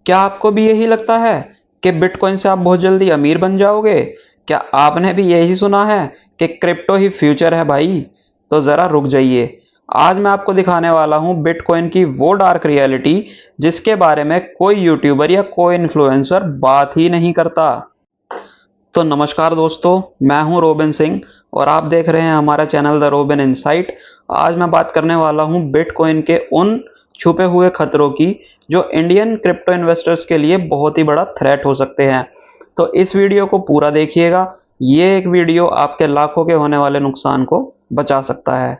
क्या आपको भी यही लगता है कि बिटकॉइन से आप बहुत जल्दी अमीर बन जाओगे? क्या आपने भी यही सुना है कि क्रिप्टो ही फ्यूचर है भाई? तो ज़रा रुक जाइए। आज मैं आपको दिखाने वाला हूँ बिटकॉइन की वो डार्क रियलिटी जिसके बारे में कोई यूट्यूबर या कोई इन्फ्लुएंसर बात ही नहीं करता। तो नमस्कार दोस्तों, मैं हूं रोबिन सिंह और आप देख रहे हैं हमारा चैनल द रोबिन इनसाइट। आज मैं बात करने वाला हूं बिटकॉइन के उन छुपे हुए खतरों की जो इंडियन क्रिप्टो इन्वेस्टर्स के लिए बहुत ही बड़ा थ्रेट हो सकते हैं। तो इस वीडियो को पूरा देखिएगा, ये एक वीडियो आपके लाखों के होने वाले नुकसान को बचा सकता है।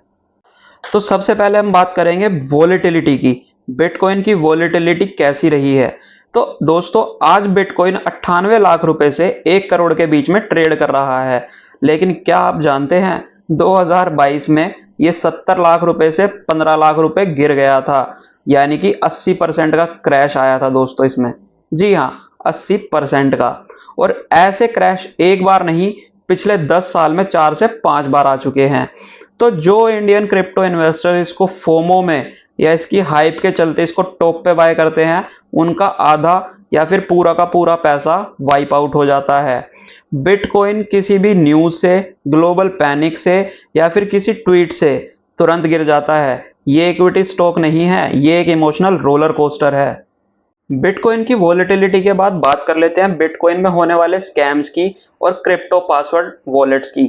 तो सबसे पहले हम बात करेंगे वोलेटिलिटी की। बिटकॉइन की वोलेटिलिटी कैसी रही है? तो दोस्तों, आज बिटकॉइन 98 लाख रुपए से 1 करोड़ के बीच में ट्रेड कर रहा है। लेकिन क्या आप जानते हैं 2022 में ये 70 लाख रुपए से 15 लाख रुपए गिर गया था। यानी कि 80% का क्रैश आया था दोस्तों इसमें। जी हाँ, 80% का। और ऐसे क्रैश एक बार नहीं, पिछले 10 साल में 4 से 5 बार आ चुके हैं। तो जो इंडियन क्रिप्टो इन्वेस्टर इसको फोमो में या इसकी हाइप के चलते इसको टॉप पे बाय करते हैं, उनका आधा या फिर पूरा का पूरा पैसा वाइप आउट हो जाता है। बिटकॉइन किसी भी न्यूज से, ग्लोबल पैनिक से या फिर किसी ट्वीट से तुरंत गिर जाता है। ये इक्विटी स्टॉक नहीं है, ये एक इमोशनल रोलर कोस्टर है। बिटकॉइन की वोलेटिलिटी के बाद बात कर लेते हैं बिटकॉइन में होने वाले स्कैम्स की और क्रिप्टो पासवर्ड वॉलेट्स की।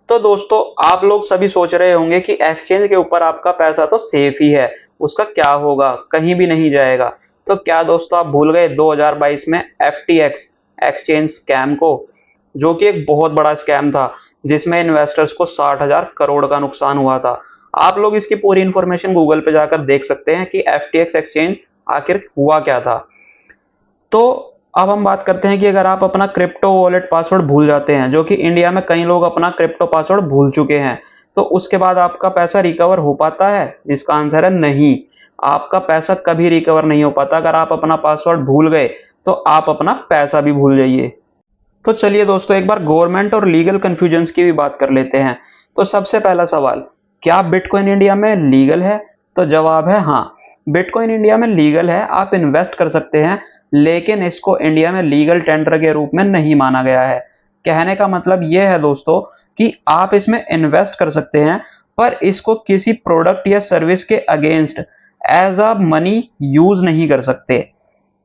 तो दोस्तों, आप लोग सभी सोच रहे होंगे कि एक्सचेंज के ऊपर आपका पैसा तो सेफ ही है, उसका क्या होगा, कहीं भी नहीं जाएगा। तो क्या दोस्तों आप भूल गए 2022 में FTX एक्सचेंज स्कैम को, जो कि एक बहुत बड़ा स्कैम था जिसमें इन्वेस्टर्स को 60,000 करोड़ का नुकसान हुआ था। आप लोग इसकी पूरी इंफॉर्मेशन गूगल पे जाकर देख सकते हैं कि FTX एक्सचेंज आखिर हुआ क्या था। तो अब हम बात करते हैं कि अगर आप अपना क्रिप्टो वॉलेट पासवर्ड भूल जाते हैं, जो कि इंडिया में कई लोग अपना क्रिप्टो पासवर्ड भूल चुके हैं, तो उसके बाद आपका पैसा रिकवर हो पाता है? इसका आंसर है नहीं। आपका पैसा कभी रिकवर नहीं हो पाता। अगर आप अपना पासवर्ड भूल गए तो आप अपना पैसा भी भूल जाइए। तो चलिए दोस्तों, एक बार गवर्नमेंट और लीगल कंफ्यूजन्स की भी बात कर लेते हैं। तो सबसे पहला सवाल, क्या बिटकॉइन इंडिया में लीगल है? तो जवाब है हाँ, बिटकॉइन इंडिया में लीगल है। आप इन्वेस्ट कर सकते हैं, लेकिन इसको इंडिया में लीगल टेंडर के रूप में नहीं माना गया है। कहने का मतलब यह है दोस्तों कि आप इसमें इन्वेस्ट कर सकते हैं, पर इसको किसी प्रोडक्ट या सर्विस के against as a money use नहीं कर सकते।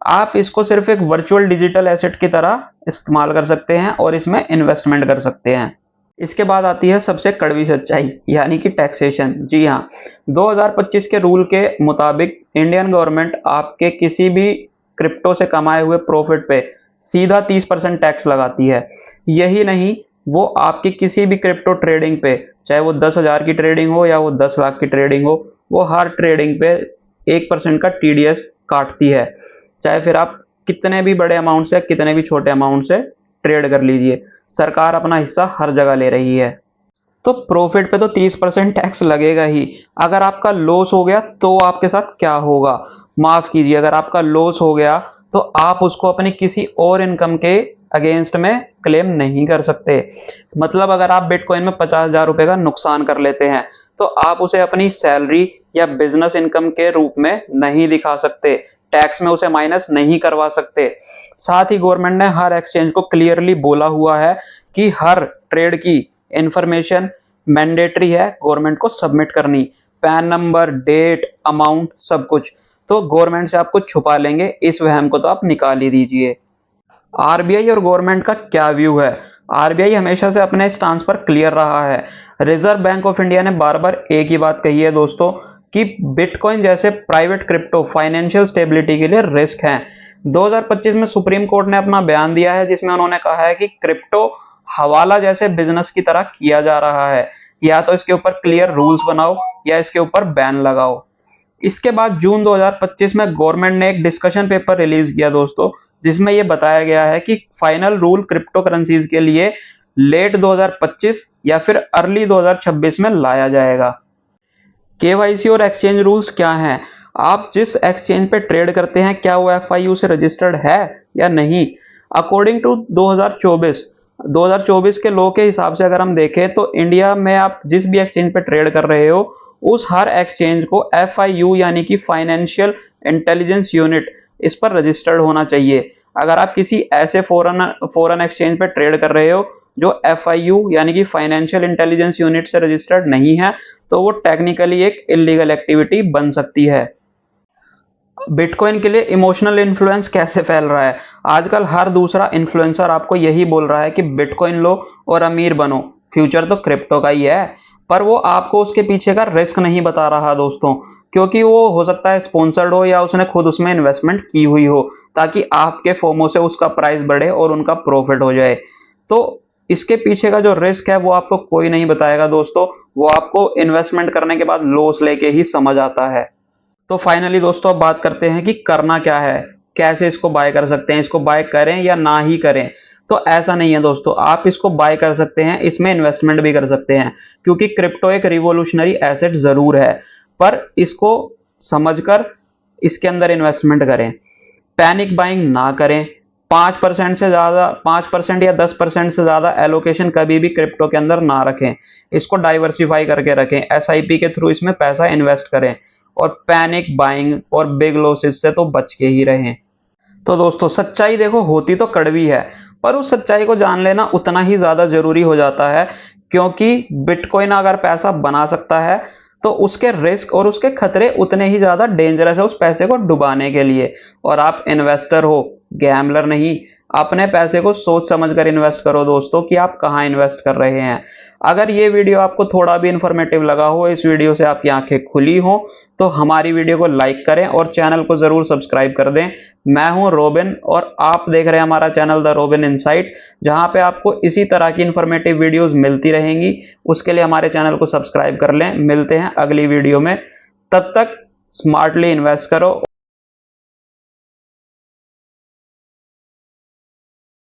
आप इसको सिर्फ एक वर्चुअल डिजिटल एसेट की तरह इस्तेमाल कर सकते हैं और इसमें इन्वेस्टमेंट कर सकते हैं। इसके बाद आती है सबसे कड़वी सच्चाई, यानी कि टैक्सेशन। जी हाँ, 2025 के रूल के मुताबिक इंडियन गवर्नमेंट आपके किसी भी क्रिप्टो से कमाए हुए प्रॉफिट पे सीधा 30% टैक्स लगाती है। यही नहीं, वो आपकी किसी भी क्रिप्टो ट्रेडिंग पे, चाहे वो 10,000 की ट्रेडिंग हो या वो 10 लाख की ट्रेडिंग हो, वो हर ट्रेडिंग पे 1% का TDS काटती है। चाहे फिर आप कितने भी बड़े अमाउंट से कितने भी छोटे अमाउंट से ट्रेड कर लीजिए, सरकार अपना हिस्सा हर जगह ले रही है। तो प्रॉफिट पे तो 30% टैक्स लगेगा ही। अगर आपका लॉस हो गया तो आपके साथ क्या होगा? माफ कीजिए, अगर आपका लॉस हो गया तो आप उसको अपनी किसी और इनकम के अगेंस्ट में क्लेम नहीं कर सकते। मतलब अगर आप बिटकॉइन में 50,000 रुपए का नुकसान कर लेते हैं, तो आप उसे अपनी सैलरी या बिजनेस इनकम के रूप में नहीं दिखा सकते, टैक्स में उसे माइनस नहीं करवा सकते। साथ ही गवर्नमेंट ने हर एक्सचेंज को क्लियरली बोला हुआ है कि हर ट्रेड की इंफॉर्मेशन मैंडेटरी है गवर्नमेंट को सबमिट करनी। पैन नंबर, डेट, अमाउंट, सब कुछ। तो गवर्नमेंट से आप कुछ छुपा लेंगे, इस वहम को तो आप निकाल ही दीजिए। आरबीआई और गवर्नमेंट का क्या व्यू है? आरबीआई हमेशा से अपने स्टांस पर क्लियर रहा है। रिजर्व बैंक ऑफ इंडिया ने बार बार एक ही बात कही है दोस्तों कि बिटकॉइन जैसे प्राइवेट क्रिप्टो फाइनेंशियल स्टेबिलिटी के लिए रिस्क हैं। 2025 में सुप्रीम कोर्ट ने अपना बयान दिया है जिसमें उन्होंने कहा है कि क्रिप्टो हवाला जैसे बिजनेस की तरह किया जा रहा है। या तो इसके ऊपर क्लियर रूल्स बनाओ या इसके ऊपर बैन लगाओ। इसके बाद जून 2025 में गवर्नमेंट ने एक डिस्कशन पेपर रिलीज किया दोस्तों, जिसमें यह बताया गया है कि फाइनल रूल क्रिप्टो करेंसीज के लिए लेट 2025 या फिर अर्ली 2026 में लाया जाएगा। केवाईसी और एक्सचेंज रूल्स क्या हैं? आप जिस एक्सचेंज पे ट्रेड करते हैं, क्या वो FIU से रजिस्टर्ड है या नहीं? अकॉर्डिंग टू 2024 के लॉ के हिसाब से अगर हम देखें तो इंडिया में आप जिस भी एक्सचेंज पे ट्रेड कर रहे हो, उस हर एक्सचेंज को FIU यानी कि फाइनेंशियल इंटेलिजेंस यूनिट इस पर रजिस्टर्ड होना चाहिए। अगर आप किसी ऐसे फॉरेन एक्सचेंज पे ट्रेड कर रहे हो जो FIU यानी कि फाइनेंशियल इंटेलिजेंस यूनिट से रजिस्टर्ड नहीं है, तो वो टेक्निकली एक इलीगल एक्टिविटी बन सकती है। बिटकॉइन के लिए इमोशनल इन्फ्लुएंस कैसे फैल रहा है? आजकल हर दूसरा इन्फ्लुएंसर आपको यही बोल रहा है कि बिटकॉइन लो और अमीर बनो, फ्यूचर तो क्रिप्टो का ही है। पर वो आपको उसके पीछे का रिस्क नहीं बता रहा दोस्तों, क्योंकि वो हो सकता है स्पॉन्सर्ड हो या उसने खुद उसमें इन्वेस्टमेंट की हुई हो, ताकि आपके फोमो से उसका प्राइस बढ़े और उनका प्रॉफिट हो जाए। तो इसके पीछे का जो रिस्क है वो आपको कोई नहीं बताएगा दोस्तों, वो आपको इन्वेस्टमेंट करने के बाद लॉस लेके ही समझ आता है। तो फाइनली दोस्तों अब बात करते हैं कि करना क्या है, कैसे इसको बाय कर सकते हैं, इसको बाय करें या ना ही करें। तो ऐसा नहीं है दोस्तों, आप इसको बाय कर सकते हैं, इसमें इन्वेस्टमेंट भी कर सकते हैं, क्योंकि क्रिप्टो एक रिवॉल्यूशनरी एसेट जरूर है, पर इसको समझकर इसके अंदर इन्वेस्टमेंट करें। पैनिक बाइंग ना करें। 5% से ज्यादा, 5% या 10% से ज्यादा एलोकेशन कभी भी क्रिप्टो के अंदर ना रखें। इसको डाइवर्सिफाई करके रखें, SIP के थ्रू इसमें पैसा इन्वेस्ट करें, और पैनिक बाइंग और बिग लॉसेस से तो बच के ही रहें। तो दोस्तों सच्चाई देखो होती तो कड़वी है, पर उस सच्चाई को जान लेना उतना ही ज्यादा जरूरी हो जाता है, क्योंकि बिटकॉइन अगर पैसा बना सकता है तो उसके रिस्क और उसके खतरे उतने ही ज्यादा डेंजरस है उस पैसे को डुबाने के लिए। और आप इन्वेस्टर हो, गैम्बलर नहीं। अपने पैसे को सोच समझकर इन्वेस्ट करो दोस्तों, कि आप कहाँ इन्वेस्ट कर रहे हैं। अगर ये वीडियो आपको थोड़ा भी इंफॉर्मेटिव लगा हो, इस वीडियो से आपकी आंखें खुली हो, तो हमारी वीडियो को लाइक करें और चैनल को जरूर सब्सक्राइब कर दें। मैं हूं रोबिन और आप देख रहे हैं हमारा चैनल द रोबिन इनसाइट, जहां पे आपको इसी तरह की इंफॉर्मेटिव वीडियोस मिलती रहेंगी। उसके लिए हमारे चैनल को सब्सक्राइब कर लें। मिलते हैं अगली वीडियो में, तब तक स्मार्टली इन्वेस्ट करो।